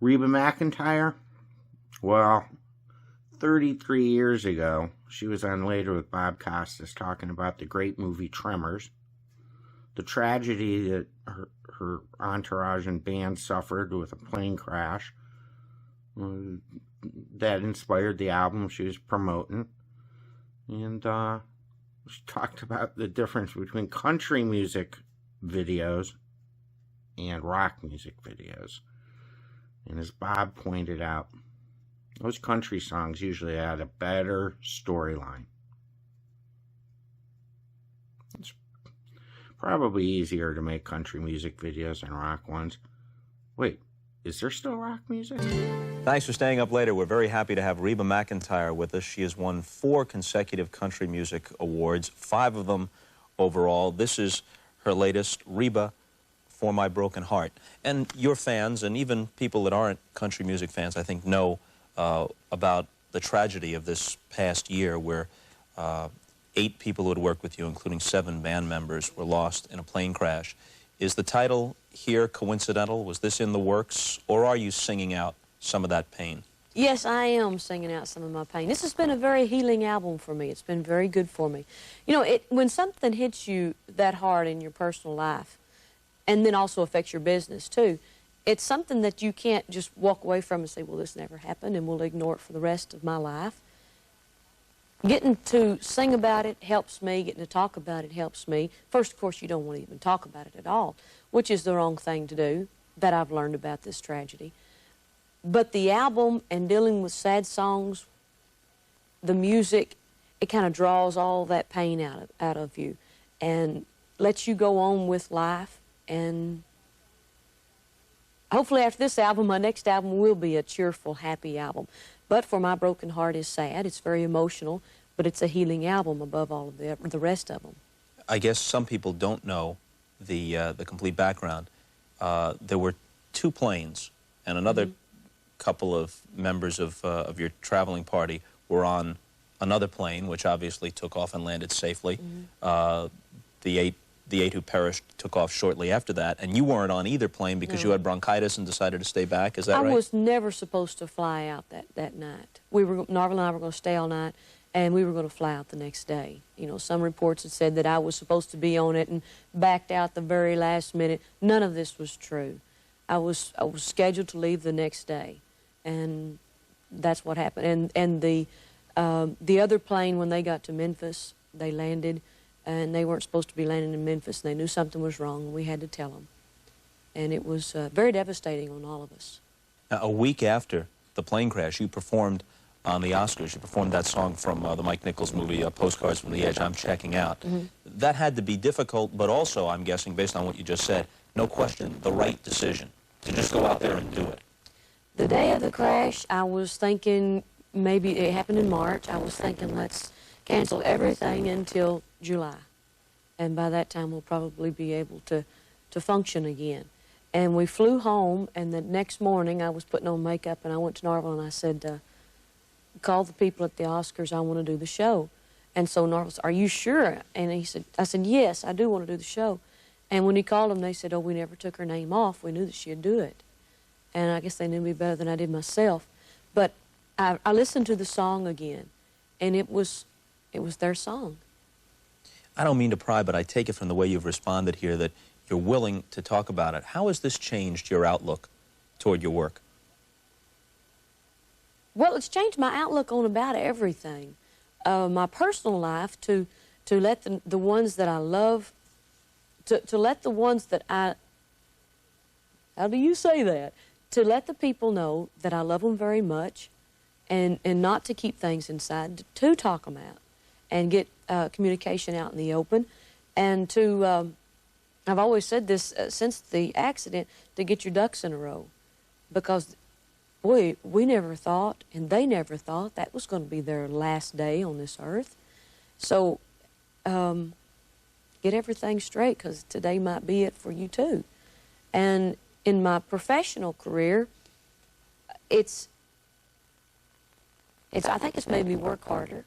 Reba McEntire? Well, 33 years ago, she was on Later with Bob Costas talking about the great movie Tremors, the tragedy that her entourage and band suffered with a plane crash that inspired the album she was promoting, and she talked about the difference between country music videos and rock music videos. And as Bob pointed out, those country songs usually had a better storyline. It's probably easier to make country music videos than rock ones. Wait, is there still rock music? Thanks for staying up later. We're very happy to have Reba McEntire with us. She has won 4 consecutive country music awards, 5 of them overall. This is her latest, Reba, For My Broken Heart. And your fans, and even people that aren't country music fans, I think know about the tragedy of this past year where 8 people who had worked with you, including 7 band members, were lost in a plane crash. Is the title here coincidental? Was this in the works? Or are you singing out some of that pain? Yes, I am singing out some of my pain. This has been a very healing album for me. It's been very good for me. You know, when something hits you that hard in your personal life, and then also affects your business too, it's something that you can't just walk away from and say, well, this never happened, and we'll ignore it for the rest of my life. Getting to sing about it helps me. Getting to talk about it helps me. First, of course, you don't want to even talk about it at all, which is the wrong thing to do, that I've learned about this tragedy. But the album and dealing with sad songs, the music, it kind of draws all that pain out of you and lets you go on with life. And hopefully after this album, my next album will be a cheerful, happy album. But For My Broken Heart is sad. It's very emotional, but it's a healing album above all of the rest of them. I guess some people don't know the complete background. There were 2 planes, and another couple of members of your traveling party were on another plane, which obviously took off and landed safely. The eight who perished took off shortly after that, and you weren't on either plane because you had bronchitis and decided to stay back. Is that right? I was never supposed to fly out that night. Narvel and I were going to stay all night, and we were going to fly out the next day. You know, some reports had said that I was supposed to be on it and backed out the very last minute. None of this was true. I was scheduled to leave the next day, and that's what happened. And the other plane, when they got to Memphis, they landed, and they weren't supposed to be landing in Memphis, and they knew something was wrong, and we had to tell them. And it was very devastating on all of us. Now, a week after the plane crash, you performed on the Oscars. You performed that song from the Mike Nichols movie, Postcards from the Edge, I'm Checking Out. That had to be difficult, but also, I'm guessing, based on what you just said, no question, the right decision to just go out there and do it. The day of the crash, I was thinking, maybe it happened in March, I was thinking, let's cancel everything until July. And by that time, we'll probably be able to function again. And we flew home, and the next morning, I was putting on makeup, and I went to Narvel, and I said, call the people at the Oscars, I want to do the show. And so Narvel said, are you sure? And I said, yes, I do want to do the show. And when he called them, they said, oh, we never took her name off. We knew that she'd do it. And I guess they knew me better than I did myself. But I listened to the song again, and it was their song. I don't mean to pry, but I take it from the way you've responded here that you're willing to talk about it. How has this changed your outlook toward your work? Well, it's changed my outlook on about everything. My personal life, to let the ones that I love, to let the ones that how do you say that? To let the people know that I love them very much, and not to keep things inside, to talk them out and get communication out in the open, and to, I've always said this since the accident, to get your ducks in a row, because we never thought, and they never thought, that was going to be their last day on this earth. So get everything straight, because today might be it for you too. And in my professional career, I think it's made me work harder.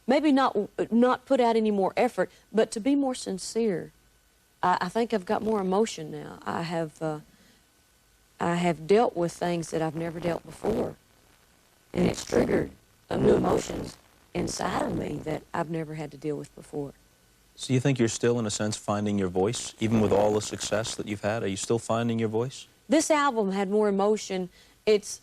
Maybe not put out any more effort, but to be more sincere. I think I've got more emotion now. I have I have dealt with things that I've never dealt before. And it's triggered new emotions inside of me that I've never had to deal with before. So you think you're still, in a sense, finding your voice, even with all the success that you've had? Are you still finding your voice? This album had more emotion. It's,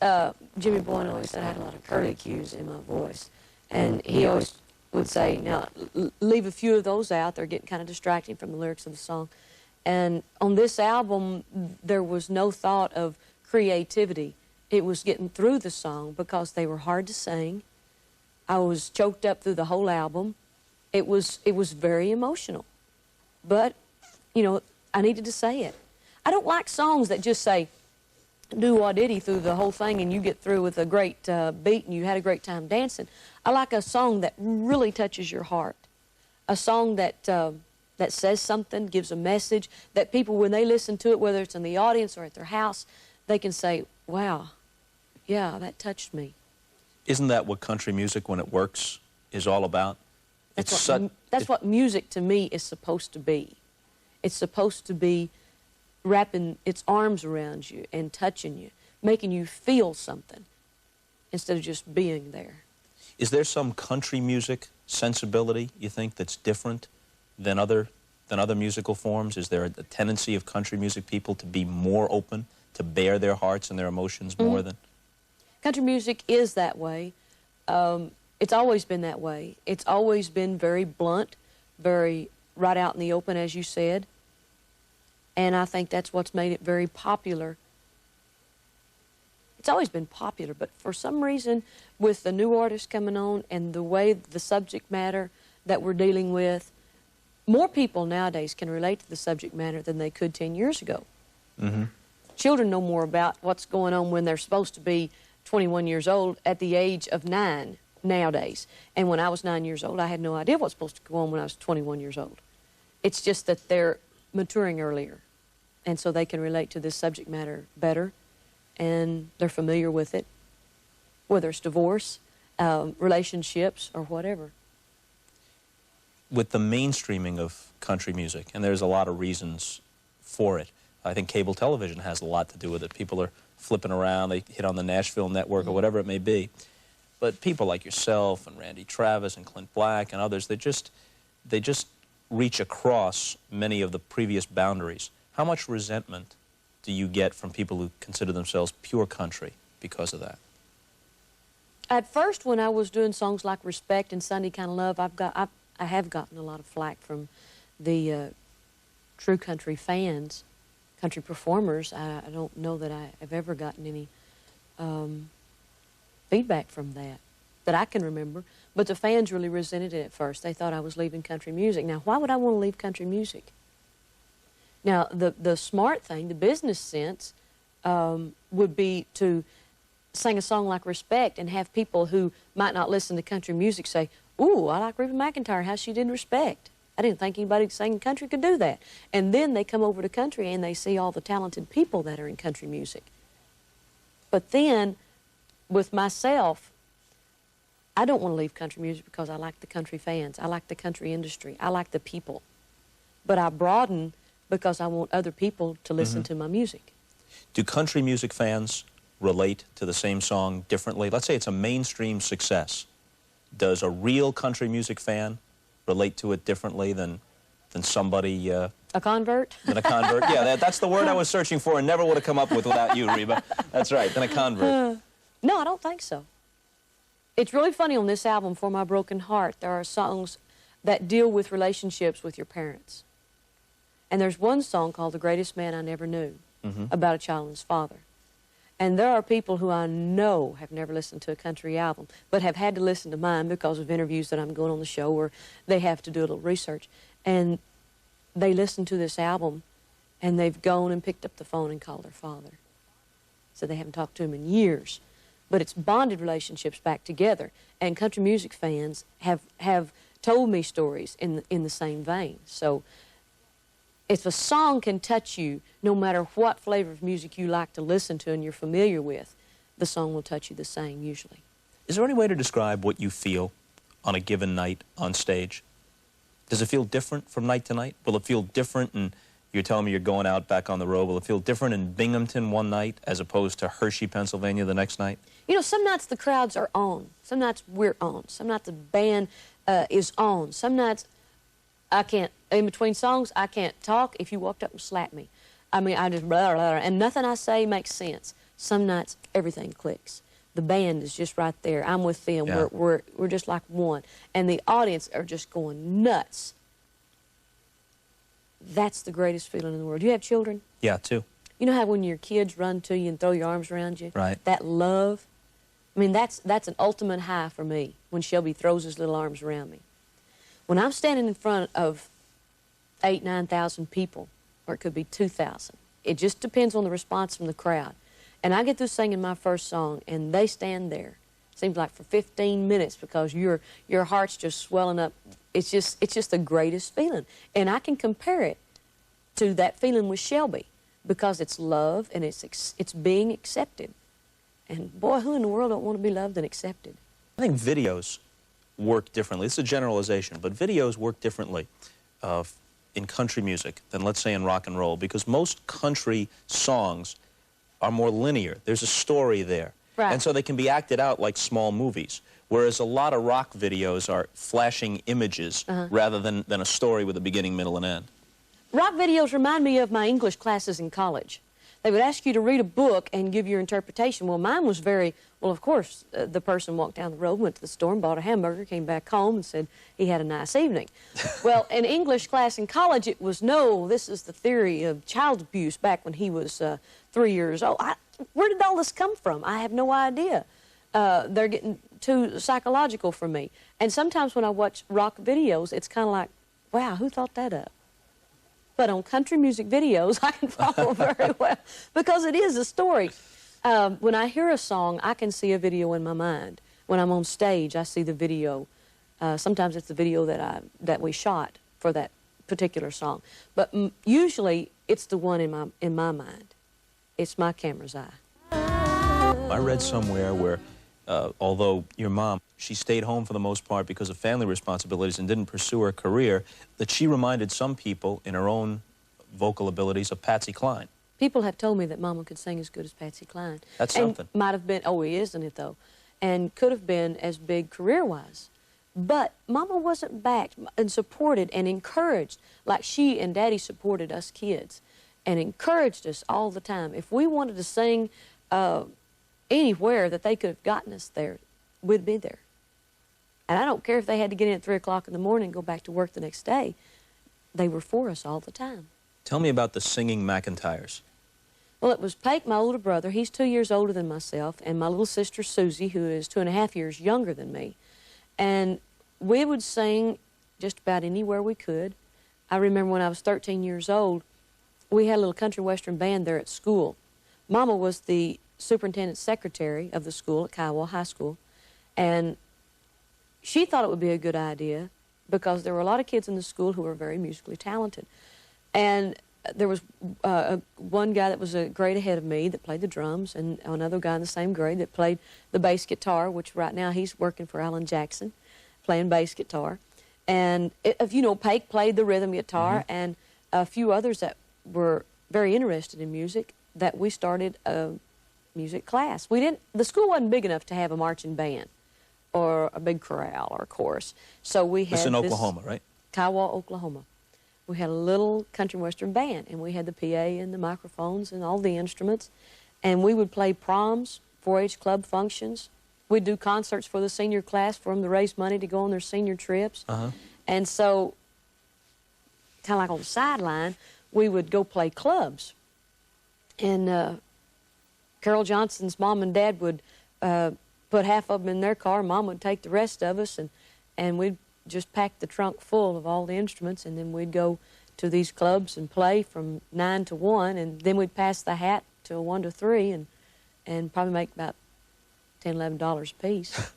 Jimmy Boyne always said I had a lot of curlicues in my voice. And he always would say, now, leave a few of those out. They're getting kind of distracting from the lyrics of the song. And on this album, there was no thought of creativity. It was getting through the song because they were hard to sing. I was choked up through the whole album. It was very emotional. But, you know, I needed to say it. I don't like songs that just say, do-wah-diddy through the whole thing and you get through with a great beat and you had a great time dancing. I like a song that really touches your heart. A song that that says something, gives a message, that people, when they listen to it, whether it's in the audience or at their house, they can say, wow, yeah, that touched me. Isn't that what country music, when it works, is all about? That's what music to me is supposed to be. It's supposed to be wrapping its arms around you and touching you, making you feel something instead of just being there. Is there some country music sensibility, you think, that's different than other musical forms? Is there a tendency of country music people to be more open, to bare their hearts and their emotions more than? Country music is that way. It's always been that way. It's always been very blunt, very right out in the open, as you said. And I think that's what's made it very popular. It's always been popular, but for some reason, with the new artists coming on and the way the subject matter that we're dealing with, more people nowadays can relate to the subject matter than they could 10 years ago. Children know more about what's going on when they're supposed to be 21 years old at the age of 9 nowadays. And when I was 9 years old, I had no idea what's supposed to go on when I was 21 years old. It's just that they're maturing earlier, and so they can relate to this subject matter better, and they're familiar with it, whether it's divorce, relationships, or whatever. With the mainstreaming of country music, and there's a lot of reasons for it, I think cable television has a lot to do with it. People are flipping around, they hit on the Nashville network or whatever it may be. But people like yourself and Randy Travis and Clint Black and others, they just reach across many of the previous boundaries. How much resentment do you get from people who consider themselves pure country because of that? At first, when I was doing songs like Respect and Sunday Kind of Love, I have gotten a lot of flack from the true country fans, country performers. I don't know that I have ever gotten any feedback from that I can remember. But the fans really resented it at first. They thought I was leaving country music. Now, why would I want to leave country music? Now, the smart thing, the business sense, would be to sing a song like Respect and have people who might not listen to country music say, ooh, I like Reba McEntire, how she did Respect. I didn't think anybody singing country could do that. And then they come over to country and they see all the talented people that are in country music. But then, with myself, I don't want to leave country music because I like the country fans. I like the country industry. I like the people. But I broaden because I want other people to listen to my music. Do country music fans relate to the same song differently? Let's say it's a mainstream success. Does a real country music fan relate to it differently than somebody... a convert? Than a convert. Yeah, that's the word I was searching for and never would have come up with without you, Reba. That's right, than a convert. No, I don't think so. It's really funny on this album, For My Broken Heart, there are songs that deal with relationships with your parents. And there's one song called The Greatest Man I Never Knew, about a child and his father. And there are people who I know have never listened to a country album, but have had to listen to mine because of interviews that I'm going on the show, or they have to do a little research. And they listen to this album, and they've gone and picked up the phone and called their father. So they haven't talked to him in years. But it's bonded relationships back together. And country music fans have told me stories in the same vein. So if a song can touch you, no matter what flavor of music you like to listen to and you're familiar with, the song will touch you the same usually. Is there any way to describe what you feel on a given night on stage? Does it feel different from night to night? Will it feel different You're telling me you're going out back on the road. Will it feel different in Binghamton one night as opposed to Hershey, Pennsylvania the next night? You know, some nights the crowds are on. Some nights we're on. Some nights the band is on. Some nights I can't, in between songs, I can't talk if you walked up and slapped me. I mean, I just blah, blah, blah, and nothing I say makes sense. Some nights everything clicks. The band is just right there. I'm with them. Yeah. We're just like one. And the audience are just going nuts. That's the greatest feeling in the world. Do you have children? Yeah, two. You know how when your kids run to you and throw your arms around you? Right. That love. I mean, that's an ultimate high for me when Shelby throws his little arms around me. When I'm standing in front of 8,000, 9,000 people, or it could be 2,000, it just depends on the response from the crowd. And I get through singing my first song, and they stand there. Seems like for 15 minutes because your heart's just swelling up. It's just the greatest feeling. And I can compare it to that feeling with Shelby because it's love and it's being accepted. And boy, who in the world don't want to be loved and accepted? I think videos work differently. It's a generalization, but videos work differently in country music than, let's say, in rock and roll, because most country songs are more linear. There's a story there. Right. And so they can be acted out like small movies, whereas a lot of rock videos are flashing images rather than a story with a beginning, middle, and end. Rock videos remind me of my English classes in college. They would ask you to read a book and give your interpretation. Well, mine was very, well, of course, the person walked down the road, went to the store and bought a hamburger, came back home and said he had a nice evening. Well, in English class in college, it was, no, this is the theory of child abuse back when he was 3 years old. Where did all this come from? I have no idea. They're getting too psychological for me. And sometimes when I watch rock videos, it's kind of like, wow, who thought that up? But on country music videos, I can follow very well because it is a story. When I hear a song, I can see a video in my mind. When I'm on stage, I see the video. Sometimes it's the video that we shot for that particular song. But usually, it's the one in my mind. It's my camera's eye. I read somewhere where, although your mom, she stayed home for the most part because of family responsibilities and didn't pursue her career, that she reminded some people in her own vocal abilities of Patsy Cline. People have told me that Mama could sing as good as Patsy Cline. That's and something. Might have been, oh, isn't it, though? And could have been as big career-wise. But Mama wasn't backed and supported and encouraged like she and Daddy supported us kids and encouraged us all the time. If we wanted to sing anywhere that they could have gotten us there, we'd be there. And I don't care if they had to get in at 3 o'clock in the morning and go back to work the next day. They were for us all the time. Tell me about the singing McEntires. Well, it was Pake, my older brother. He's 2 years older than myself, and my little sister, Susie, who is 2.5 years younger than me. And we would sing just about anywhere we could. I remember when I was 13 years old, we had a little country western band there at school. Mama was the superintendent secretary of the school at Kiowa High School, and she thought it would be a good idea because there were a lot of kids in the school who were very musically talented. And there was one guy that was a grade ahead of me that played the drums, and another guy in the same grade that played the bass guitar, which right now he's working for Alan Jackson, playing bass guitar. And, if you know, Pake played the rhythm guitar, and a few others that were very interested in music that we started a music class. The school wasn't big enough to have a marching band or a big chorale or a chorus. So we had This is in Oklahoma, right? Kiowa, Oklahoma. We had a little country western band, and we had the PA and the microphones and all the instruments. And we would play proms, 4-H club functions. We'd do concerts for the senior class for them to raise money to go on their senior trips. And so, kind of like on the sideline, we would go play clubs. And Carol Johnson's mom and dad would put half of them in their car. Mom would take the rest of us, and we'd just pack the trunk full of all the instruments, and then we'd go to these clubs and play from 9 to 1, and then we'd pass the hat to 1 to 3, and probably make about $10, $11 a piece.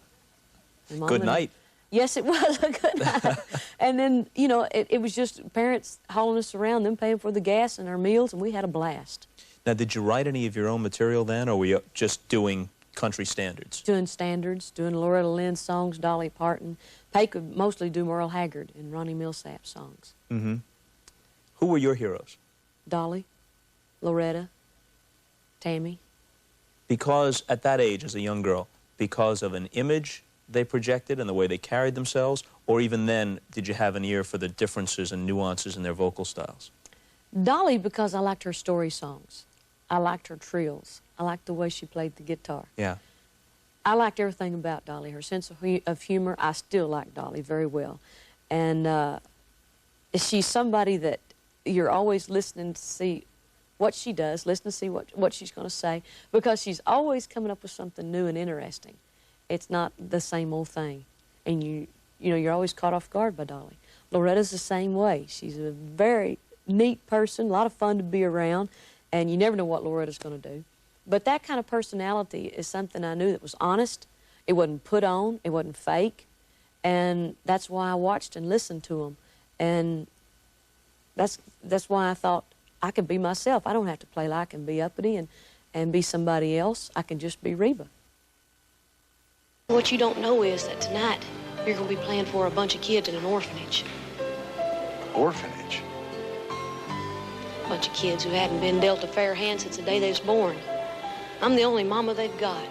Good night. Yes, it was a good night. And then, you know, it was just parents hauling us around, them paying for the gas and our meals, and we had a blast. Now, did you write any of your own material then, or were you just doing country standards? Doing standards, doing Loretta Lynn songs, Dolly Parton. Pake would mostly do Merle Haggard and Ronnie Millsap songs. Who were your heroes? Dolly, Loretta, Tammy. Because at that age, as a young girl, because of an image they projected and the way they carried themselves, or even then, did you have an ear for the differences and nuances in their vocal styles? Dolly, because I liked her story songs. I liked her trills. I liked the way she played the guitar. Yeah. I liked everything about Dolly. Her sense of humor, I still like Dolly very well. And she's somebody that you're always listening to see what she does, listen to see what she's going to say, because she's always coming up with something new and interesting. It's not the same old thing. And you know, you're always caught off guard by Dolly. Loretta's the same way. She's a very neat person, a lot of fun to be around, and you never know what Loretta's going to do. But that kind of personality is something I knew that was honest. It wasn't put on. It wasn't fake. And that's why I watched and listened to them. And that's why I thought I could be myself. I don't have to play like and be uppity and be somebody else. I can just be Reba. What you don't know is that tonight you're going to be playing for a bunch of kids in an orphanage. Orphanage? A bunch of kids who hadn't been dealt a fair hand since the day they was born. I'm the only mama they've got,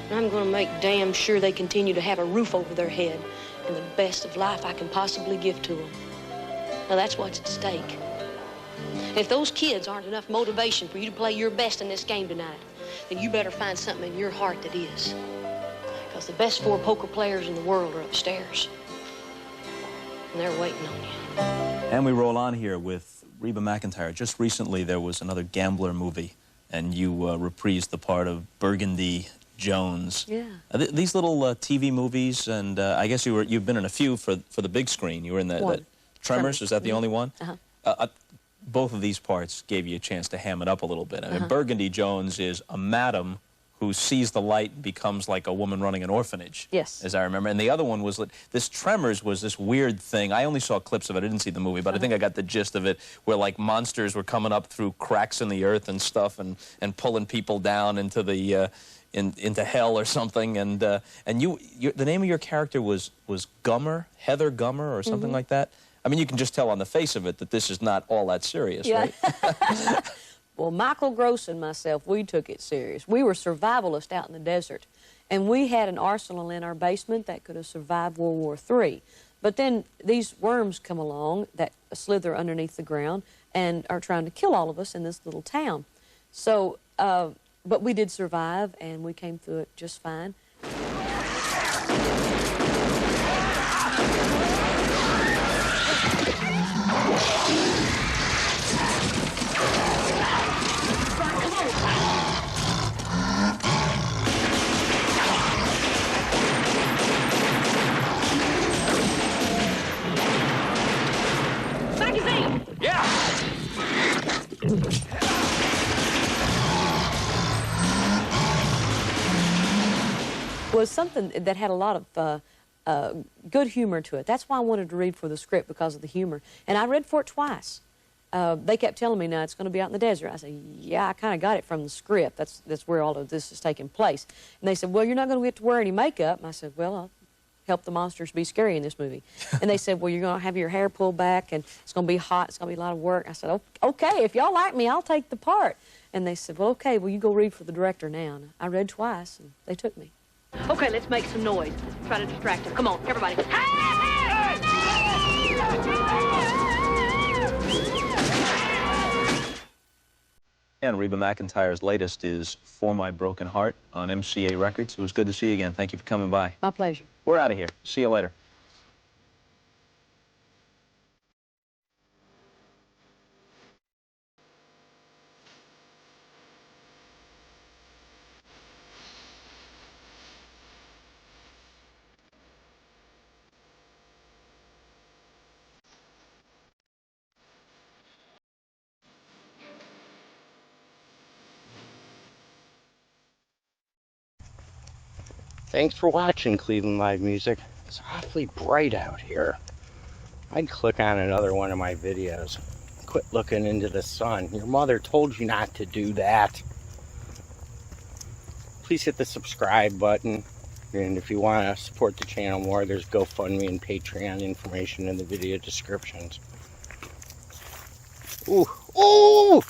and I'm going to make damn sure they continue to have a roof over their head and the best of life I can possibly give to them. Now, that's what's at stake. And if those kids aren't enough motivation for you to play your best in this game tonight, then you better find something in your heart that is. Because the best 4 poker players in the world are upstairs, and they're waiting on you. And we roll on here with Reba McEntire. Just recently, there was another gambler movie, and you reprised the part of Burgundy Jones. Yeah. These little TV movies, and I guess you've been in a few for the big screen. You were in that Tremors. Is that the only one? Uh-huh. Both of these parts gave you a chance to ham it up a little bit. I mean, Burgundy Jones is a madam who sees the light and becomes like a woman running an orphanage. Yes. As I remember. And the other one was, this Tremors was this weird thing. I only saw clips of it. I didn't see the movie, but I think I got the gist of it, where like monsters were coming up through cracks in the earth and stuff and pulling people down into the into hell or something. And the name of your character was Gummer, Heather Gummer or something like that. I mean, you can just tell on the face of it that this is not all that serious, right? Well, Michael Gross and myself, we took it serious. We were survivalists out in the desert, and we had an arsenal in our basement that could have survived World War III. But then these worms come along that slither underneath the ground and are trying to kill all of us in this little town. So, but we did survive, and we came through it just fine. Was something that had a lot of good humor to it. That's why I wanted to read for the script, because of the humor. And I read for it twice. They kept telling me, now it's going to be out in the desert. I said, yeah, I kind of got it from the script. That's where all of this is taking place. And they said, well, you're not going to get to wear any makeup. And I said, well, I'll help the monsters be scary in this movie. And they said, well, you're going to have your hair pulled back, and it's going to be hot. It's going to be a lot of work. I said, okay, if y'all like me, I'll take the part. And they said, well, okay, well, you go read for the director now. And I read twice, and they took me. Okay, let's make some noise. Try to distract him. Come on, everybody. And Reba McEntire's latest is For My Broken Heart on MCA Records. It was good to see you again. Thank you for coming by. My pleasure. We're out of here. See you later. Thanks for watching Cleveland Live Music. It's awfully bright out here. I'd click on another one of my videos. Quit looking into the sun. Your mother told you not to do that. Please hit the subscribe button. And if you want to support the channel more, there's GoFundMe and Patreon information in the video descriptions. Ooh, Oh!